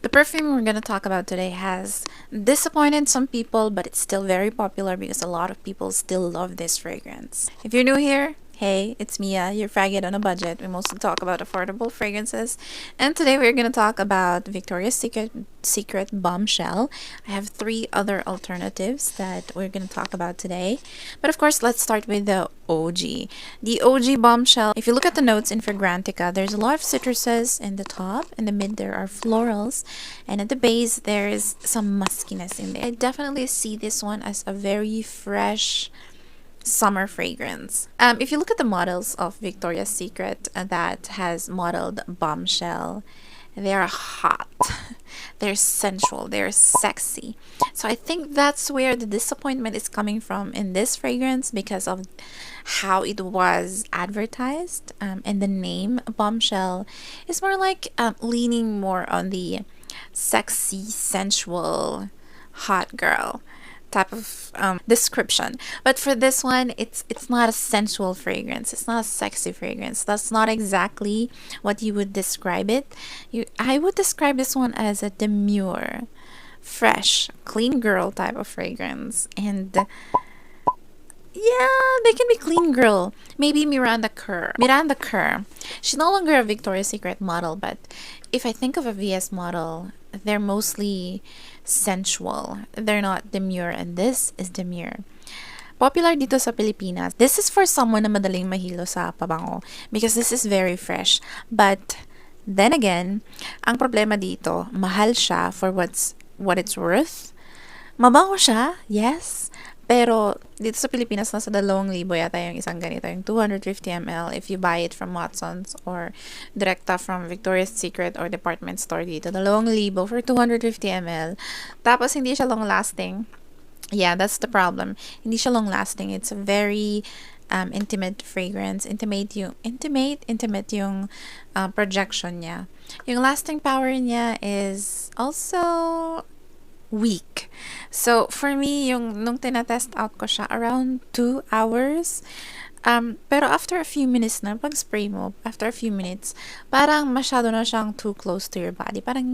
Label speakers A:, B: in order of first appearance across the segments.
A: The perfume we're going to talk about today has disappointed some people, but it's still very popular because a lot of people still love this fragrance. If you're new here, hey, it's Mia, your fraggot on a budget. We mostly talk about affordable fragrances, and today we're going to talk about Victoria's Secret Bombshell. I have three other alternatives that we're going to talk about today, but of course, let's start with the OG. The OG Bombshell. If you look at the notes in Fragrantica, there's a lot of citruses in the top. In the mid, there are florals. And at the base, there's some muskiness in there. I definitely see this one as a very fresh summer fragrance. If you look at the models of Victoria's Secret that has modeled Bombshell, they're hot, they're sensual, they're sexy. So I think that's where the disappointment is coming from in this fragrance because of how it was advertised, and the name Bombshell is more like leaning more on the sexy, sensual, hot girl type of description. But for this one, it's not a sensual fragrance, it's not a sexy fragrance. That's not exactly what you would describe it. I would describe this one as a demure, fresh, clean girl type of fragrance. And yeah, they can be clean girl. Maybe Miranda Kerr. Miranda Kerr. She's no longer a Victoria's Secret model, but if I think of a VS model, they're mostly sensual. They're not demure, and this is demure. Popular dito sa Pilipinas. This is for someone na madaling mahilo sa pabango because this is very fresh. But then again, ang problema dito, mahal siya for what it's worth. Mabango siya, yes. Pero dito sa Pilipinas, nasa 2,000 yata yung isang ganito, yung 250 ml if you buy it from Watsons or direkta from Victoria's Secret or department store dito. 2,000 for 250 ml. Tapos hindi siya long lasting. Yeah, that's the problem. Hindi siya long lasting. It's a very intimate fragrance. Intimate yung projection niya. Yung lasting power niya is also week. So, for me, nung tinatest out ko siya, around 2 hours. Pero after a few minutes na, pag spray mo, after a few minutes, parang masyado na siyang too close to your body. Parang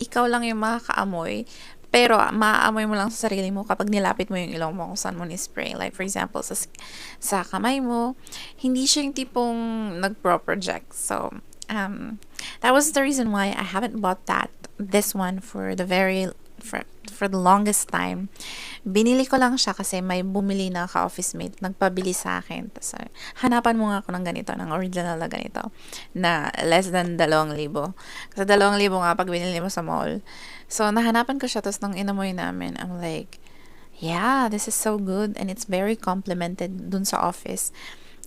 A: ikaw lang yung makakaamoy, pero maaamoy mo lang sa sarili mo kapag nilapit mo yung ilong mo kung saan mo ni-spray. Like, for example, sa kamay mo, hindi siya yung tipong nag-pro-project. So, that was the reason why I haven't bought this one for the longest time. Binili ko lang siya kasi may bumili na ka-office mate, nagpabili sa akin. Tapos, hanapan mo nga ako ng ganito, ng original na ganito, na less than 2,000. Kasi 2,000 nga pag binili mo sa mall. So, nahanapan ko siya, tapos nung inamoy namin, I'm like, yeah, this is so good, and it's very complimented dun sa office.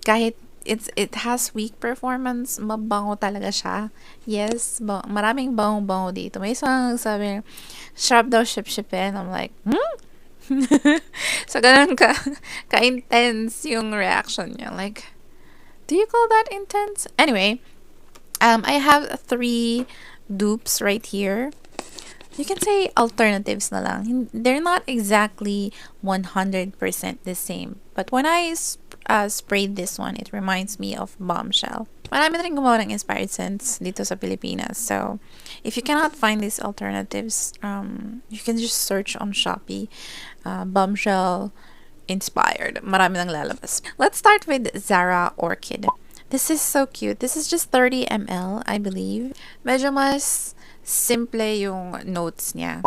A: Kahit it has weak performance, mabango talaga siya. Yes, maraming bango-bango dito. May isang sabi, sharp daw ship-shipin. I'm like, So, ganun ka-intense yung reaction niya. Like, do you call that intense? Anyway, I have 3 dupes right here. You can say alternatives na lang. They're not exactly 100% the same. But when I sprayed this one, it reminds me of Bombshell. Marami na rin gumawa ng inspired scents dito sa Pilipinas. So, if you cannot find these alternatives, you can just search on Shopee. Bombshell inspired. Marami nang lalabas. Let's start with Zara Orchid. This is so cute. This is just 30 ml, I believe. Medyo mas simple yung notes niya.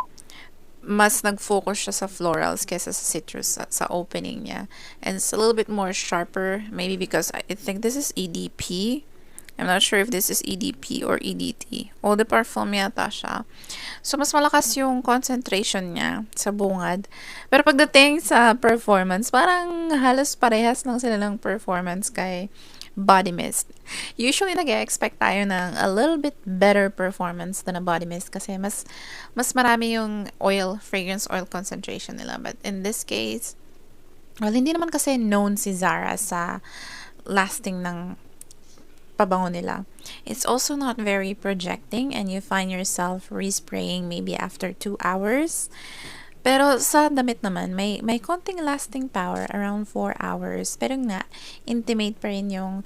A: Mas nag-focus siya sa florals kesa sa citrus sa opening niya. And it's a little bit more sharper, maybe because I think this is EDP. I'm not sure if this is EDP or EDT. Eau de parfum yata siya. So, mas malakas yung concentration niya sa bungad. Pero pagdating sa performance, parang halos parehas lang sila ng performance kay body mist. Usually, nag-expect tayo ng a little bit better performance than a body mist kasi mas marami yung fragrance oil concentration nila. But in this case, well, hindi naman kasi known si Zara sa lasting ng pabango nila. It's also not very projecting and you find yourself respraying maybe after 2 hours. Pero sa damit naman, may konting lasting power around 4 hours. Pero nga, intimate pa rin yung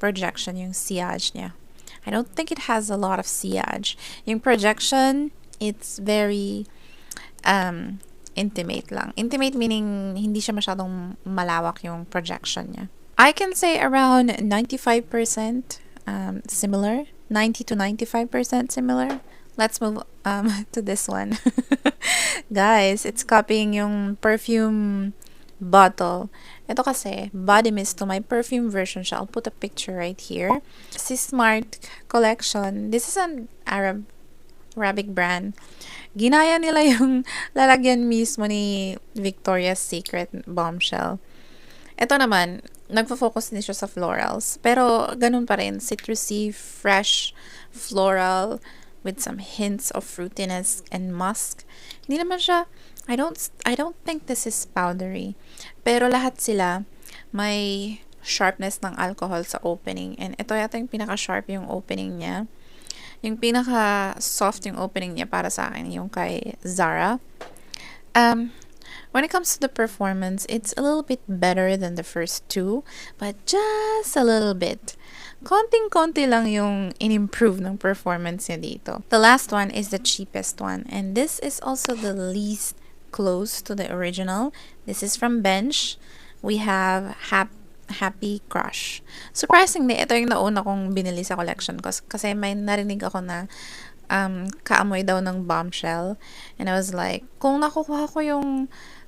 A: projection, yung sillage niya. I don't think it has a lot of sillage. Yung projection, it's very intimate lang. Intimate meaning hindi siya masyadong malawak yung projection niya. I can say around 95% similar. 90 to 95% similar. Let's move to this one. Guys, it's copying yung perfume bottle. Ito kasi, body mist to my perfume version siya. I'll put a picture right here. Si Smart Collection. This is an Arabic brand. Ginaya nila yung lalagyan mismo ni Victoria's Secret Bombshell. Ito naman, nagfo-focus din siya sa florals. Pero, ganun pa rin. Citrusy, fresh, floral, with some hints of fruitiness and musk. Hindi naman siya, I don't think this is powdery. Pero lahat sila, may sharpness ng alcohol sa opening. And ito yata yung pinaka-sharp yung opening niya. Yung pinaka-soft yung opening niya para sa akin, yung kay Zara. When it comes to the performance, it's a little bit better than the first two, but just a little bit. Konting-konti lang yung in-improve ng performance niya dito. The last one is the cheapest one, and this is also the least close to the original. This is from Bench. We have Happy Crush. Surprisingly, ito yung nauna kong binili sa collection ko kasi may narinig ako na kaamoy daw ng Bombshell. And I was like, kung nakukuha ko yung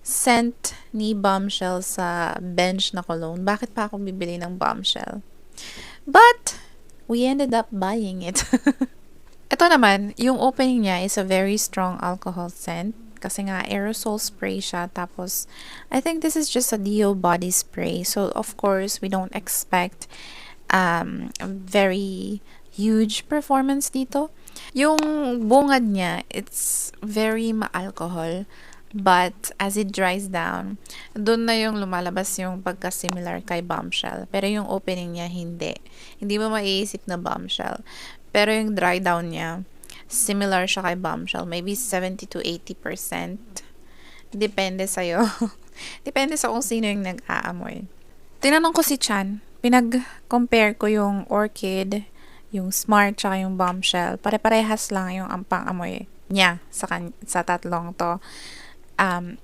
A: scent ni Bombshell sa Bench na cologne, bakit pa ako bibili ng Bombshell? But, we ended up buying it. Ito naman, yung opening niya is a very strong alcohol scent. Kasi nga, aerosol spray siya. Tapos, I think this is just a deo body spray. So, of course, we don't expect a very huge performance dito. Yung bungad niya, it's very ma-alcohol. But, as it dries down, doon na yung lumalabas yung pagka-similar kay Bombshell. Pero yung opening niya, hindi. Hindi mo maiisip na Bombshell. Pero yung dry down niya, similar siya kay Bombshell. Maybe 70 to 80%. Depende sa'yo. Depende sa kung sino yung nag-aamoy. Tinanong ko si Chan, pinag-compare ko yung Orchid, yung Smart, tsaka yung Bombshell. Pare-parehas lang yung pang-amoy niya sa tatlong to.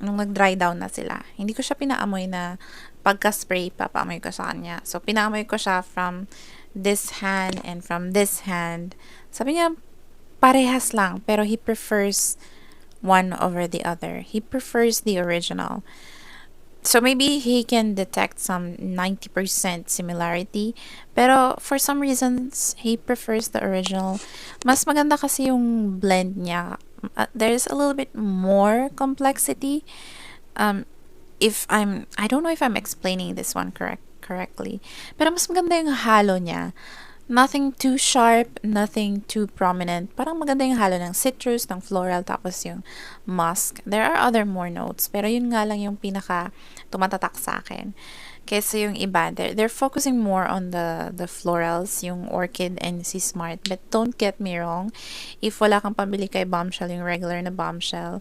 A: Nung nag-dry down na sila. Hindi ko siya pinaamoy na pagka-spray pa, paamoy ko sa kanya. So, pinaamoy ko siya from this hand and from this hand. Sabi niya, parehas lang, pero he prefers one over the other. He prefers the original. So, maybe he can detect some 90% similarity. Pero, for some reasons, he prefers the original. Mas maganda kasi yung blend niya. There's a little bit more complexity. I don't know if I'm explaining this one correctly. Pero mas maganda yung halo niya. Nothing too sharp, nothing too prominent. Parang maganda yung halo ng citrus, ng floral, tapos yung musk. There are other more notes, pero yun nga lang yung pinaka tumatatak sa akin. Kaysa yung iba, they're focusing more on the florals, yung Orchid and si Smart. But don't get me wrong, if wala kang pambili kay Bombshell, yung regular na Bombshell,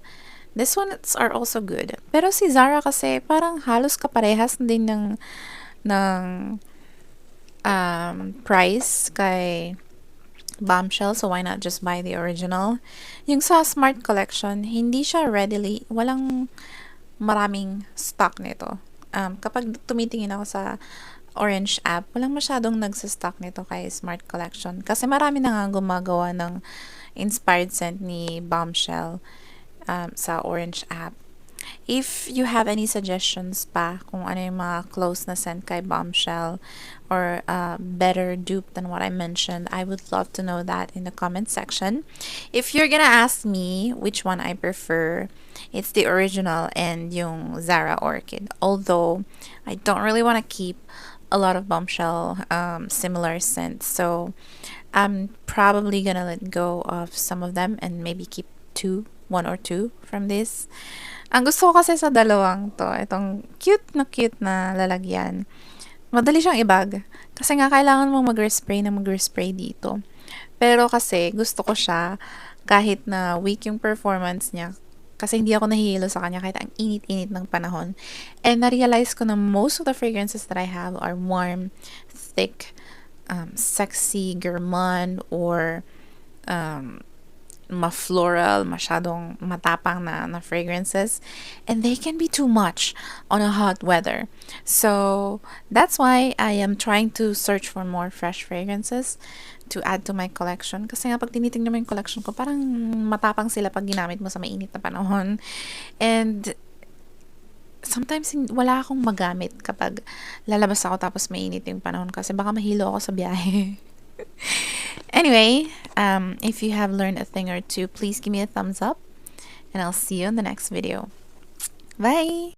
A: this ones are also good. Pero si Zara kasi, parang halos kaparehas din ng price kay Bombshell, so why not just buy the original? Yung sa Smart Collection, hindi siya walang maraming stock nito. Kapag tumitingin ako sa Orange app, walang masyadong nagsastock nito kay Smart Collection. Kasi marami na nga gumagawa ng inspired scent ni Bombshell sa Orange app. If you have any suggestions pa kung ano yung mga close na scent kay Bombshell or better dupe than what I mentioned, I would love to know that in the comment section. If you're gonna ask me which one I prefer, it's the original and yung Zara Orchid. Although, I don't really want to keep a lot of Bombshell similar scents. So, I'm probably gonna let go of some of them and maybe keep one or two from this. Ang gusto ko kasi sa dalawang to, itong cute na lalagyan. Madali siyang ibag. Kasi nga, kailangan mong mag-respray dito. Pero kasi, gusto ko siya kahit na weak yung performance niya. Kasi hindi ako nahihilo sa kanya kahit ang init-init ng panahon. And na-realize ko na most of the fragrances that I have are warm, thick, sexy, gourmand, or ma-floral, masyadong matapang na fragrances. And they can be too much on a hot weather. So that's why I am trying to search for more fresh fragrances to add to my collection. Kasi nga pag tinitingnan mo yung collection ko, parang matapang sila pag ginamit mo sa mainit na panahon. And sometimes wala akong magamit kapag lalabas ako tapos mainit yung panahon kasi baka mahilo ako sa biyahe. Anyway, if you have learned a thing or two, please give me a thumbs up, and I'll see you in the next video. Bye!